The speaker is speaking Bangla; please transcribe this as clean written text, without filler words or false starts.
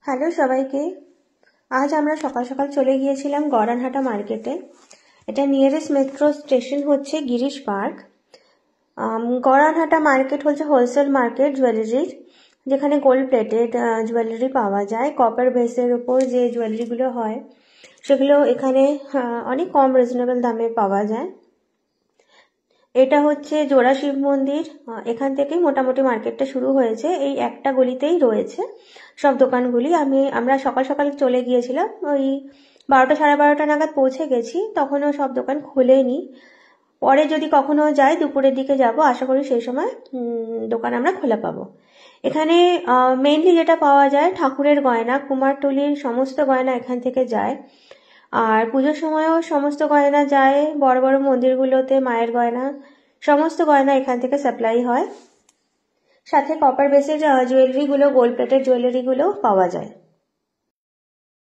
হ্যালো সবাইকে। আজ আমরা সকাল সকাল চলে গিয়েছিলাম গড়ানহাটা মার্কেটে। এটা নিয়ারেস্ট মেট্রো স্টেশন হচ্ছে গিরিশ পার্ক। গড়ানহাটা মার্কেট হচ্ছে হোলসেল মার্কেট জুয়েলারির, যেখানে গোল্ড প্লেটেড জুয়েলারি পাওয়া যায়। কপার বেসের উপর যে জুয়েলারিগুলো হয় সেগুলো এখানে অনেক কম রিজনেবল দামে পাওয়া যায়। এটা হচ্ছে জোড়া শিব মন্দির। এখান থেকেই মোটামুটি মার্কেটটা শুরু হয়েছে। এই একটা গলিতেই রয়েছে সব দোকানগুলি। আমরা সকাল সকাল চলে গিয়েছিলাম, ওই 12টা সাড়ে 12টা নাগাদ পৌঁছে গেছি। তখনও সব দোকান খোলেনি। পরে যদি কখনো যাই দুপুরের দিকে যাব, আশা করি সেই সময় দোকান আমরা খোলা পাবো। এখানে মেইনলি যেটা পাওয়া যায় ঠাকুরের গয়না, কুমারটুলির সমস্ত গয়না এখান থেকে যায়। আর পুজোর সময়ও সমস্ত গয়না যায়। বড় বড় মন্দিরগুলোতে মায়ের গয়না, সমস্ত গয়না এখান থেকে সাপ্লাই হয়। সাথে কপার বেসের জুয়েলারিগুলো, গোল্ড প্লেটের জুয়েলারিগুলো পাওয়া যায়।